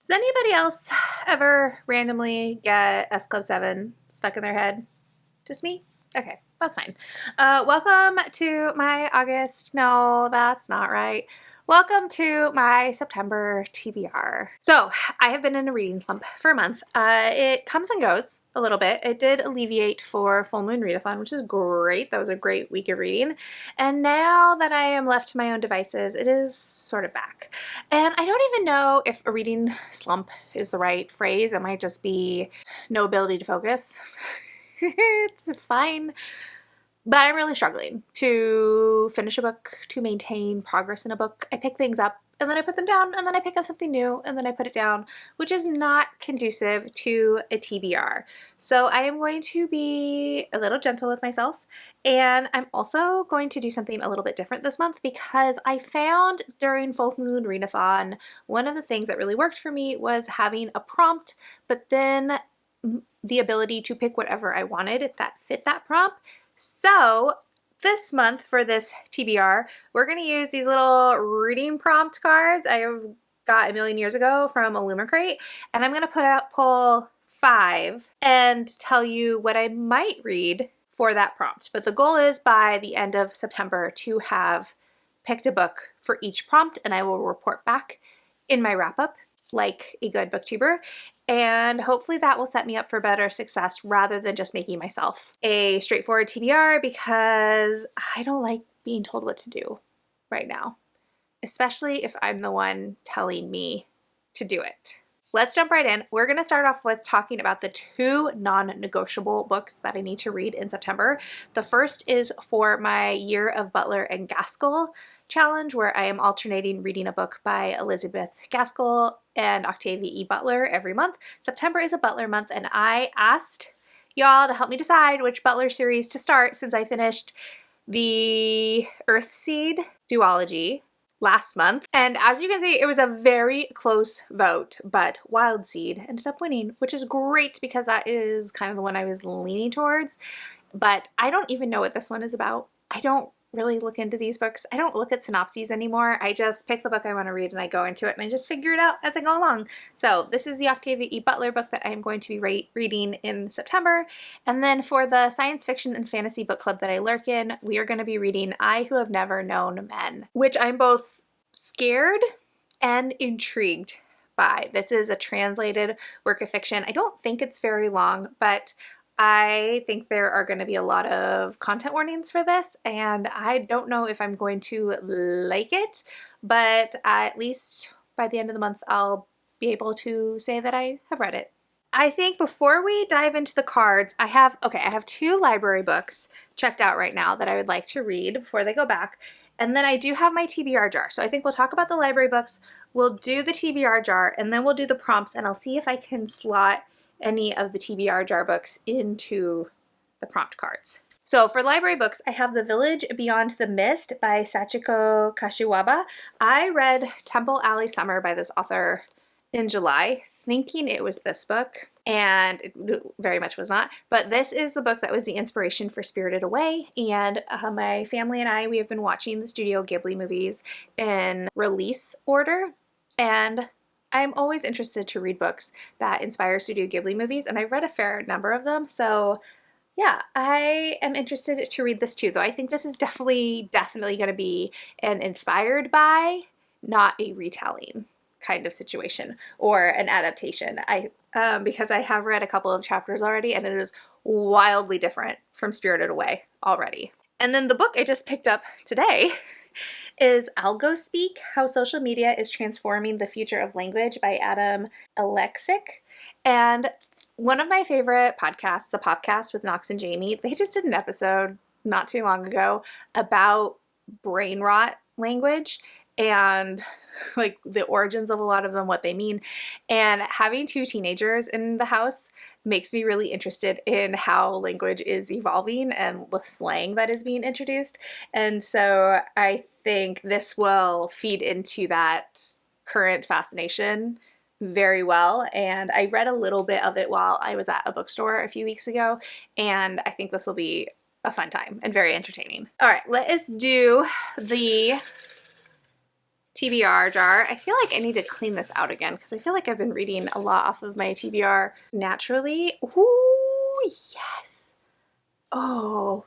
Does anybody else ever randomly get S Club 7 stuck in their head? Just me? Okay, that's fine. Welcome to my August. No, that's not right. Welcome to my September TBR. So, I have been in a reading slump for a month. It comes and goes a little bit. It did alleviate for Full Moon Readathon, which is great. That was a great week of reading. And now that I am left to my own devices, it is sort of back. And I don't even know if a reading slump is the right phrase. It might just be no ability to focus. It's fine. But I'm really struggling to finish a book, to maintain progress in a book. I pick things up and then I put them down and then I pick up something new and then I put it down, which is not conducive to a TBR. So I am going to be a little gentle with myself, and I'm also going to do something a little bit different this month because I found during Full Moon Readathon, one of the things that really worked for me was having a prompt, but then the ability to pick whatever I wanted that fit that prompt. So this month for this TBR, we're going to use these little reading prompt cards I got a million years ago from Illumicrate, and I'm going to pull 5 and tell you what I might read for that prompt. But the goal is by the end of September to have picked a book for each prompt, and I will report back in my wrap-up like a good booktuber, and hopefully that will set me up for better success rather than just making myself a straightforward TBR, because I don't like being told what to do right now, especially if I'm the one telling me to do it. Let's jump right in. We're going to start off with talking about the 2 non-negotiable books that I need to read in September. The first is for my Year of Butler and Gaskell challenge, where I am alternating reading a book by Elizabeth Gaskell and Octavia E. Butler every month. September is a Butler month, and I asked y'all to help me decide which Butler series to start since I finished the Earthseed duology last month. And as you can see, it was a very close vote, but Wild Seed ended up winning, which is great because that is kind of the one I was leaning towards. But I don't even know what this one is about. I don't really look into these books. I don't look at synopses anymore. I just pick the book I want to read and I go into it and I just figure it out as I go along. So this is the Octavia E. Butler book that I am going to be reading in September. And then for the science fiction and fantasy book club that I lurk in, we are going to be reading I Who Have Never Known Men, which I'm both scared and intrigued by. This is a translated work of fiction. I don't think it's very long, but I think there are going to be a lot of content warnings for this, and I don't know if I'm going to like it, but at least by the end of the month, I'll be able to say that I have read it. I think before we dive into the cards, I have 2 library books checked out right now that I would like to read before they go back. And then I do have my TBR jar. So I think we'll talk about the library books, we'll do the TBR jar, and then we'll do the prompts, and I'll see if I can slot any of the TBR jar books into the prompt cards. So for library books, I have The Village Beyond the Mist by Sachiko Kashiwaba. I read Temple Alley Summer by this author in July, thinking it was this book, and it very much was not. But this is the book that was the inspiration for Spirited Away, and my family and we have been watching the Studio Ghibli movies in release order, and I'm always interested to read books that inspire Studio Ghibli movies, and I've read a fair number of them, so yeah, I am interested to read this too, though I think this is definitely going to be an inspired by, not a retelling kind of situation or an adaptation. Because I have read a couple of chapters already, and it is wildly different from Spirited Away already. And then the book I just picked up today is Algospeak: How Social Media is Transforming the Future of Language by Adam Alexic. And one of my favorite podcasts, The Popcast with Knox and Jamie, they just did an episode not too long ago about brain rot language and like the origins of a lot of them, what they mean. And having 2 teenagers in the house makes me really interested in how language is evolving and the slang that is being introduced. And so I think this will feed into that current fascination very well. And I read a little bit of it while I was at a bookstore a few weeks ago, and I think this will be a fun time and very entertaining. All right, let us do the TBR jar. I feel like I need to clean this out again because I feel like I've been reading a lot off of my TBR naturally. Ooh, yes. Oh,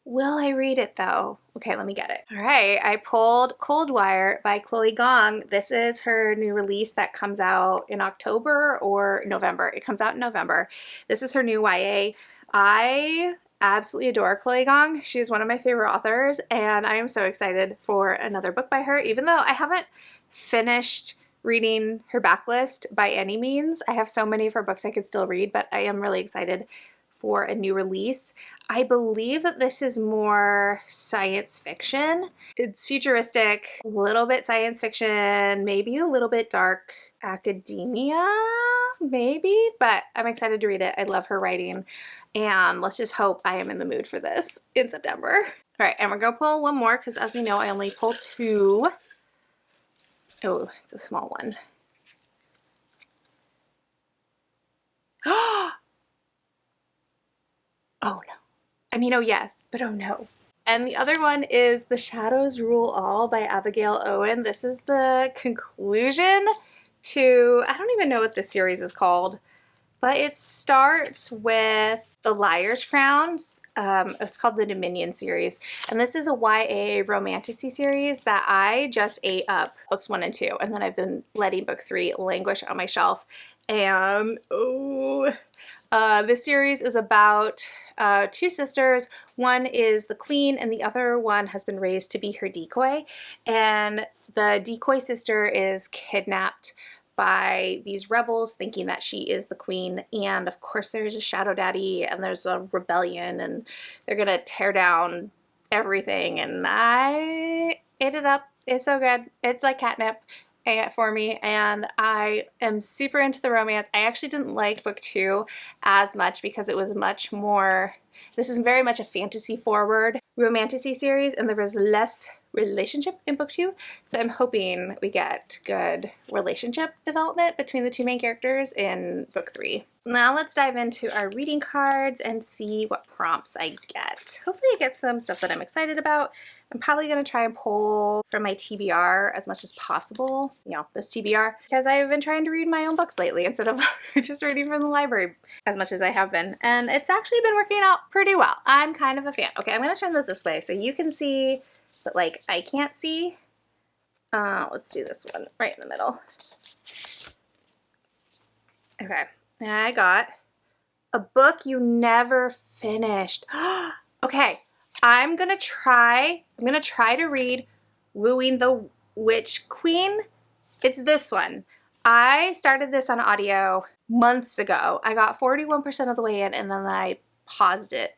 will I read it though? Okay, let me get it. All right, I pulled Cold Wire by Chloe Gong. This is her new release that comes out in October or November. It comes out in November. This is her new YA. I absolutely adore Chloe Gong. She's one of my favorite authors, and I am so excited for another book by her, even though I haven't finished reading her backlist by any means. I have so many of her books I could still read, but I am really excited for a new release. I believe that this is more science fiction. It's futuristic, a little bit science fiction, maybe a little bit dark academia, maybe, but I'm excited to read it. I love her writing, and let's just hope I am in the mood for this in September. All right, and we're gonna pull one more because as we know, I only pull two. Oh, it's a small one. Oh no. I mean, oh yes, but oh no. And the other one is The Shadows Rule All by Abigail Owen. This is the conclusion to, I don't even know what this series is called, but it starts with The Liar's Crowns. It's called the Dominion series. And this is a YA romantasy series that I just ate up books 1 and 2. And then I've been letting book 3 languish on my shelf. And this series is about two sisters. One is the queen and the other one has been raised to be her decoy. And the decoy sister is kidnapped by these rebels thinking that she is the queen, and of course there's a shadow daddy and there's a rebellion and they're gonna tear down everything, and I ate it up. It's so good. It's like catnip for me, and I am super into the romance. I actually didn't like book 2 as much because it was much more, this is very much a fantasy forward romantasy series, and there was less relationship in book 2, so I'm hoping we get good relationship development between the two main characters in book 3. Now let's dive into our reading cards and see what prompts I get. Hopefully I get some stuff that I'm excited about. I'm probably going to try and pull from my TBR as much as possible, you know, this TBR, because I've been trying to read my own books lately instead of just reading from the library as much as I have been, and it's actually been working out pretty well. I'm kind of a fan. Okay, I'm going to turn this way so you can see, but like I can't see. Let's do this one right in the middle. Okay, and I got A Book You Never Finished. Okay, I'm gonna try to read Wooing the Witch Queen. It's this one. I started this on audio months ago. I got 41% of the way in and then I paused it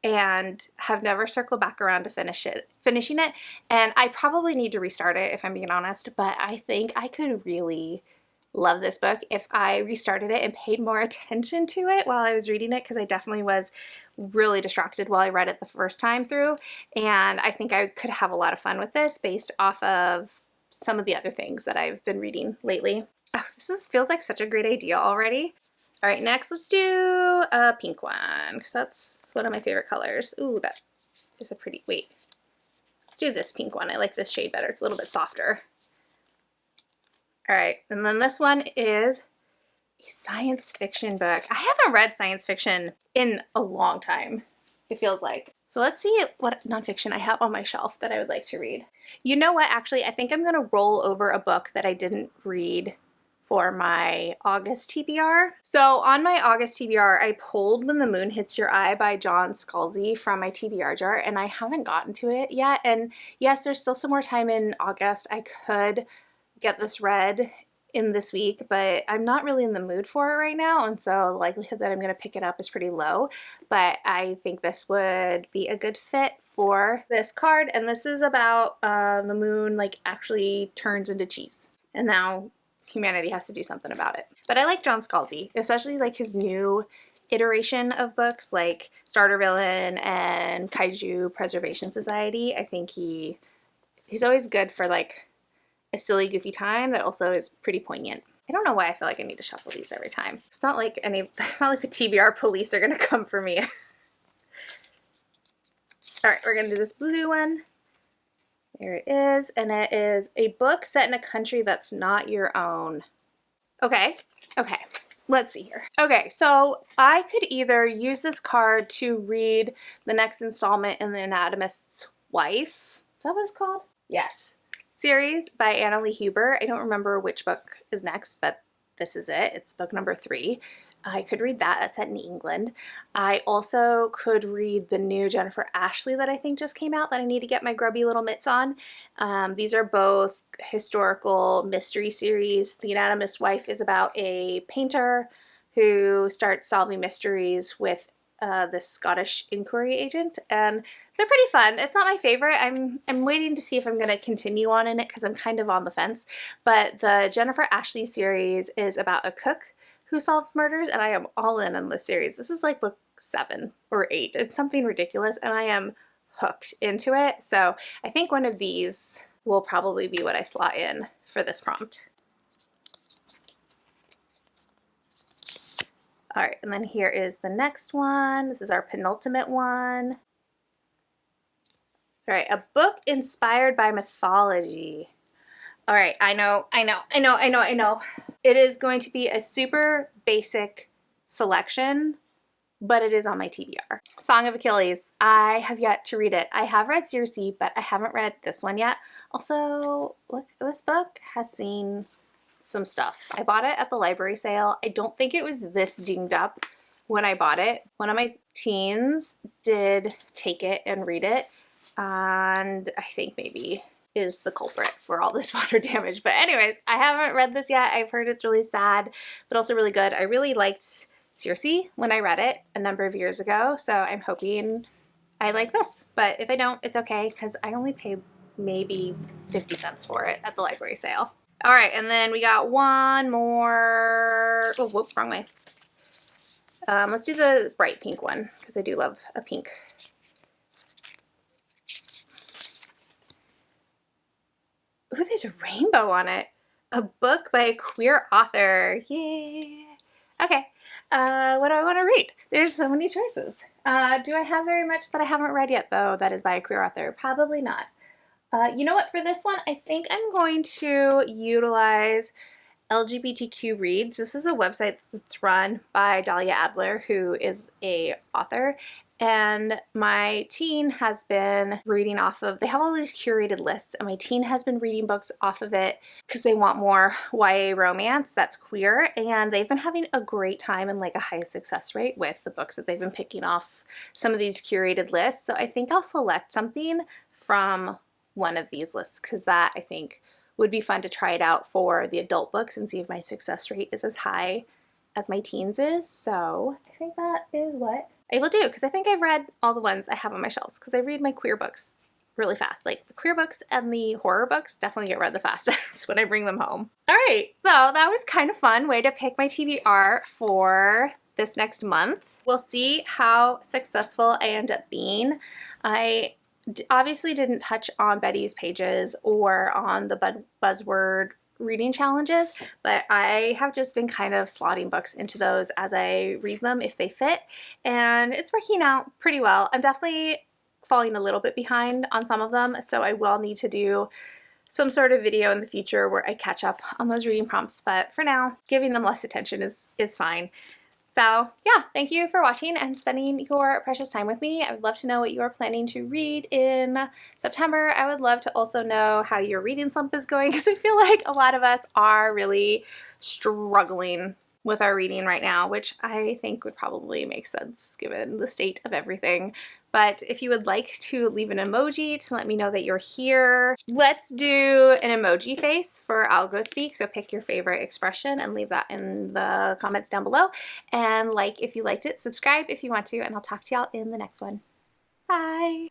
and have never circled back around to finishing it. And I probably need to restart it if I'm being honest, but I think I could really love this book if I restarted it and paid more attention to it while I was reading it, because I definitely was really distracted while I read it the first time through, and I think I could have a lot of fun with this based off of some of the other things that I've been reading lately. Oh, feels like such a great idea already. All right, next let's do a pink one because that's one of my favorite colors. Ooh, that is a pretty, wait. Let's do this pink one. I like this shade better. It's a little bit softer. All right, and then this one is a science fiction book. I haven't read science fiction in a long time, it feels like. So let's see what nonfiction I have on my shelf that I would like to read. You know what, actually, I think I'm gonna roll over a book that I didn't read for my August TBR. So on my August TBR, I pulled When the Moon Hits Your Eye by John Scalzi from my TBR jar, and I haven't gotten to it yet. And yes, there's still some more time in August. I could get this read in this week, but I'm not really in the mood for it right now, and so the likelihood that I'm going to pick it up is pretty low, but I think this would be a good fit for this card. And this is about the moon like actually turns into cheese, and now humanity has to do something about it. But I like John Scalzi, especially like his new iteration of books like Starter Villain and Kaiju Preservation Society. I think he's always good for like a silly, goofy time that also is pretty poignant. I don't know why I feel like I need to shuffle these every time. It's not like the TBR police are gonna come for me. All right, we're gonna do this blue one. There it is, and it is a book set in a country that's not your own. Okay, let's see here. Okay, so I could either use this card to read the next installment in The Anatomist's Wife. Is that what it's called? Yes. Series by Anna Lee Huber. I don't remember which book is next, but this is it. It's book number 3. I could read that. That's set in England. I also could read the new Jennifer Ashley that I think just came out that I need to get my grubby little mitts on. These are both historical mystery series. The Anatomist's Wife is about a painter who starts solving mysteries with this Scottish inquiry agent, and they're pretty fun. It's not my favorite. I'm waiting to see if I'm going to continue on in it because I'm kind of on the fence. But the Jennifer Ashley series is about a cook who solved murders, and I am all in on this series. This is like book 7 or 8. It's something ridiculous, and I am hooked into it. So I think one of these will probably be what I slot in for this prompt. All right, and then here is the next one. This is our penultimate one. All right, a book inspired by mythology. All right, I know. It is going to be a super basic selection, but it is on my TBR. Song of Achilles. I have yet to read it. I have read Circe, but I haven't read this one yet. Also, look, this book has seen some stuff. I bought it at the library sale. I don't think it was this dinged up when I bought it. One of my teens did take it and read it, and I think maybe is the culprit for all this water damage. But anyways, I haven't read this yet. I've heard it's really sad, but also really good. I really liked Circe when I read it a number of years ago, so I'm hoping I like this. But if I don't, it's okay because I only paid maybe 50 cents for it at the library sale. All right, and then we got one more. Oh, whoops, wrong way. Let's do the bright pink one because I do love a pink. Ooh, there's a rainbow on it. A book by a queer author. Yay. Okay, what do I want to read? There's so many choices. Do I have very much that I haven't read yet, though, that is by a queer author? Probably not. You know what? For this one, I think I'm going to utilize LGBTQ Reads. This is a website that's run by Dahlia Adler, who is a author. And my teen has been reading off of, they have all these curated lists, and my teen has been reading books off of it because they want more YA romance that's queer, and they've been having a great time and like a high success rate with the books that they've been picking off some of these curated lists. So I think I'll select something from one of these lists because that I think would be fun to try it out for the adult books and see if my success rate is as high as my teens is. So I think that is what I will do because I think I've read all the ones I have on my shelves because I read my queer books really fast. Like the queer books and the horror books definitely get read the fastest when I bring them home. All right, so that was kind of fun way to pick my TBR for this next month. We'll see how successful I end up being. I obviously didn't touch on Betty's pages or on the buzzword reading challenges, but I have just been kind of slotting books into those as I read them if they fit, and it's working out pretty well. I'm definitely falling a little bit behind on some of them, so I will need to do some sort of video in the future where I catch up on those reading prompts, but for now, giving them less attention is fine. So yeah, thank you for watching and spending your precious time with me. I would love to know what you are planning to read in September. I would love to also know how your reading slump is going because I feel like a lot of us are really struggling with our reading right now, which I think would probably make sense given the state of everything. But if you would like to leave an emoji to let me know that you're here, let's do an emoji face for I'll Go Speak. So pick your favorite expression and leave that in the comments down below. And like if you liked it, subscribe if you want to, and I'll talk to y'all in the next one. Bye!